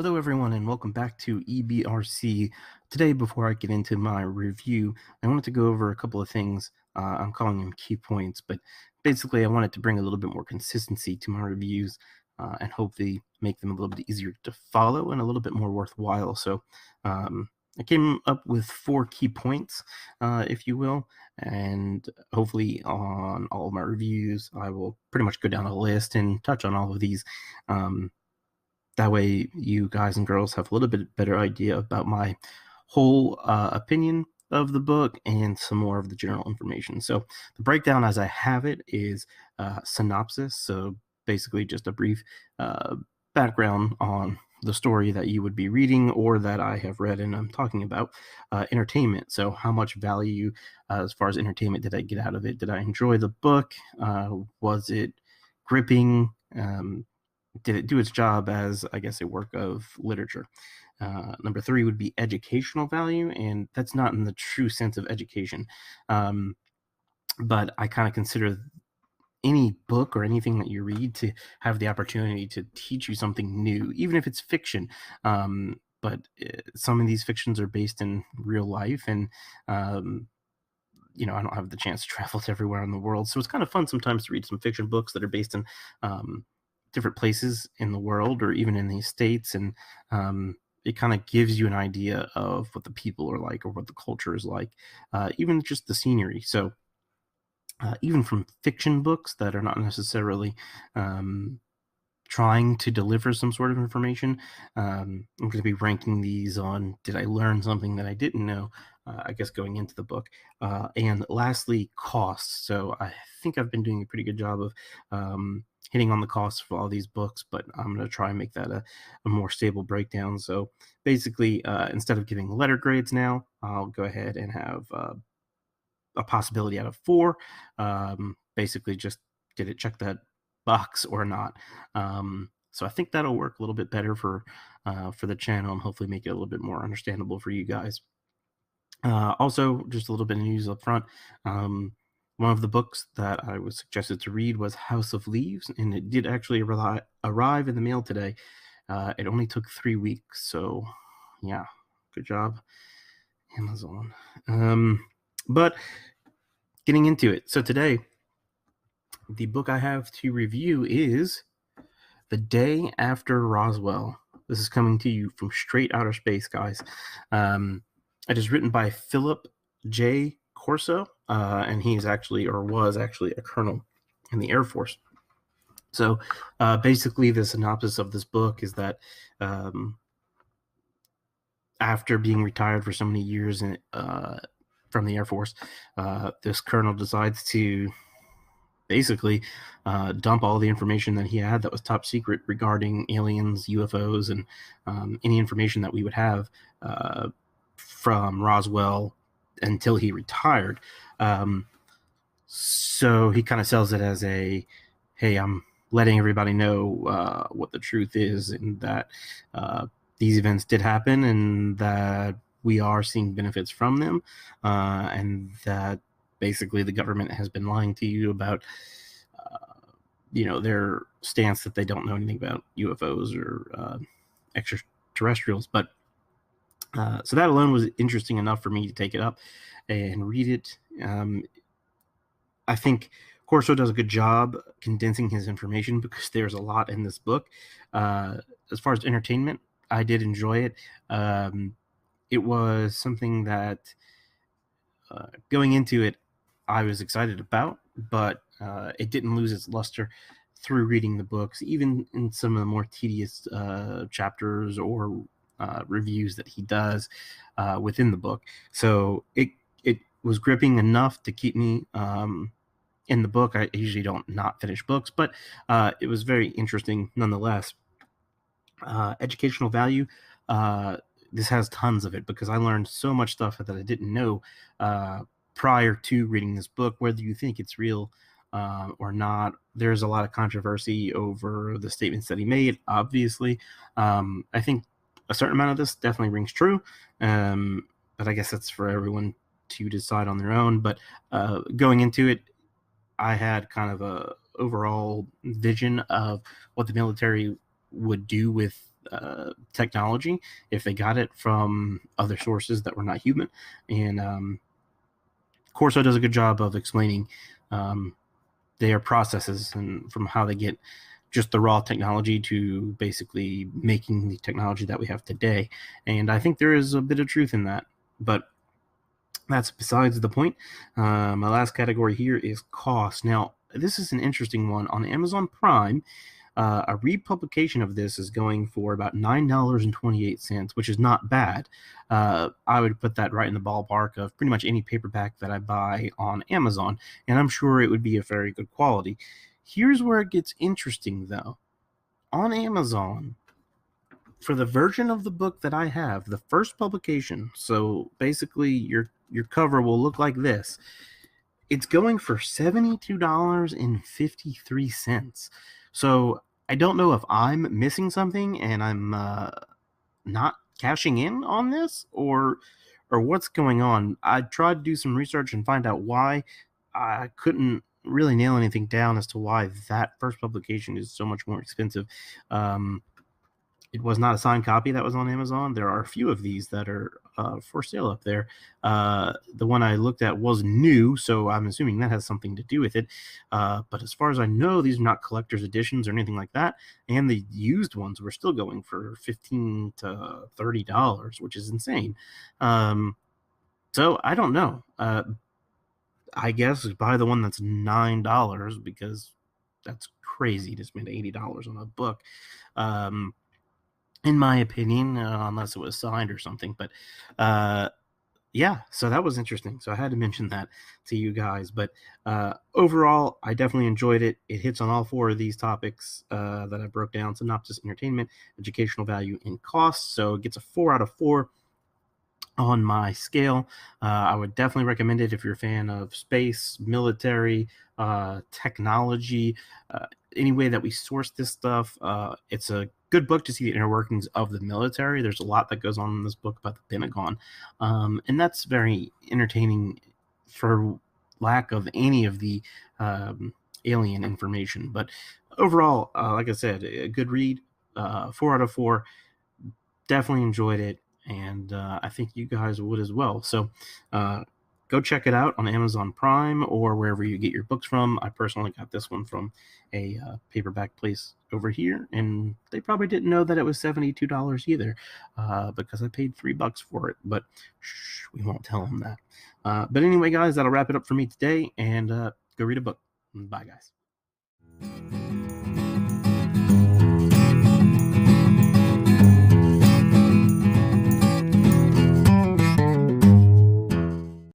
Hello, everyone, and welcome back to EBRC. Today, before I get into my review, I wanted to go over a couple of things. I'm calling them key points, but basically, I wanted to bring a little bit more consistency to my reviews and hopefully make them a little bit easier to follow and a little bit more worthwhile. So, I came up with 4 key points, if you will, and hopefully, on all of my reviews, I will pretty much go down a list and touch on all of these. Um, that way, you guys and girls have a little bit better idea about my whole opinion of the book and some more of the general information. So, the breakdown as I have it is synopsis. So, basically, just a brief uh, background on the story that you would be reading or that I have read and I'm talking about. Entertainment. So, how much value, as far as entertainment, did I get out of it? Did I enjoy the book? Was it gripping? Did it do its job as, I guess, a work of literature? Number 3 would be educational value, and that's not in the true sense of education. Um, but I kind of consider any book or anything that you read to have the opportunity to teach you something new, even if it's fiction. But some of these fictions are based in real life, and um, I don't have the chance to travel to everywhere in the world. So it's kind of fun sometimes to read some fiction books that are based in um, different places in the world or even in the States. And it kind of gives you an idea of what the people are like or what the culture is like, even just the scenery. So even from fiction books that are not necessarily um, trying to deliver some sort of information. I'm going to be ranking these on did I learn something that I didn't know, I guess, going into the book. And lastly, costs. So I think I've been doing a pretty good job of hitting on the costs for all these books, but I'm going to try and make that a more stable breakdown. So basically, instead of giving letter grades now, I'll go ahead and have a possibility out of 4. Basically, just did it check that box or not? So I think that'll work a little bit better for the channel and hopefully make it a little bit more understandable for you guys. Also, just a little bit of news up front. Um, One of the books that I was suggested to read was House of Leaves, and it did actually arrive in the mail today. It only took 3 weeks, so yeah, good job, Amazon. But getting into it. So today, the book I have to review is The Day After Roswell. This is coming to you from straight outer space, guys. It is written by Philip J. Corso, and he's actually, or was actually, a colonel in the Air Force. So basically, the synopsis of this book is that after being retired for so many years from the Air Force, this colonel decides to basically dump all the information that he had that was top secret regarding aliens, UFOs, and any information that we would have from Roswell until he retired. So he kind of sells it as a, hey, I'm letting everybody know what the truth is, and that these events did happen, and that we are seeing benefits from them, and that basically the government has been lying to you about their stance that they don't know anything about UFOs or extraterrestrials. But so that alone was interesting enough for me to take it up and read it. I think Corso does a good job condensing his information because there's a lot in this book. As far as entertainment, I did enjoy it. It was something that going into it, I was excited about, but it didn't lose its luster through reading the books, even in some of the more tedious chapters or reviews that he does within the book. So it was gripping enough to keep me in the book. I usually don't not finish books, but it was very interesting nonetheless. Educational value. This has tons of it because I learned so much stuff that I didn't know prior to reading this book. Whether you think it's real or not, there's a lot of controversy over the statements that he made. Obviously, I think a certain amount of this definitely rings true, but I guess that's for everyone to decide on their own. But going into it, I had kind of a overall vision of what the military would do with technology if they got it from other sources that were not human. And Corso does a good job of explaining um, their processes and from how they get just the raw technology to basically making the technology that we have today. And I think there is a bit of truth in that. But that's besides the point. My last category here is cost. Now, this is an interesting one. On Amazon Prime, a republication of this is going for about $9.28, which is not bad. I would put that right in the ballpark of pretty much any paperback that I buy on Amazon, and I'm sure it would be of very good quality. Here's where it gets interesting, though. On Amazon, for the version of the book that I have, the first publication, so basically your cover will look like this. It's going for $72.53. So I don't know if I'm missing something and I'm not cashing in on this, or what's going on. I tried to do some research and find out why. I couldn't really nail anything down as to why that first publication is so much more expensive. Um, it was not a signed copy that was on Amazon. There are a few of these that are for sale up there. The one I looked at was new, so I'm assuming that has something to do with it. But as far as I know, these are not collector's editions or anything like that. And the used ones were still going for $15 to $30, which is insane. So I don't know. I guess buy the one that's $9 because that's crazy to spend $80 on a book. Um, in my opinion, unless it was signed or something. But uh, yeah, so that was interesting. So I had to mention that to you guys. But overall, I definitely enjoyed it. It hits on all four of these topics that I broke down: synopsis, entertainment, educational value, and cost. So it gets a 4 out of 4 on my scale. I would definitely recommend it if you're a fan of space, military, technology, any way that we source this stuff. It's a good book to see the inner workings of the military. There's a lot that goes on in this book about the Pentagon, and that's very entertaining for lack of any of the alien information. But overall, like I said, a good read. 4 out of 4. Definitely enjoyed it, and I think you guys would as well. So go check it out on Amazon Prime or wherever you get your books from. I personally got this one from a paperback place over here, and they probably didn't know that it was $72 either, because I paid $3 for it. But shh, we won't tell them that. But anyway, guys, that'll wrap it up for me today, and go read a book. Bye, guys.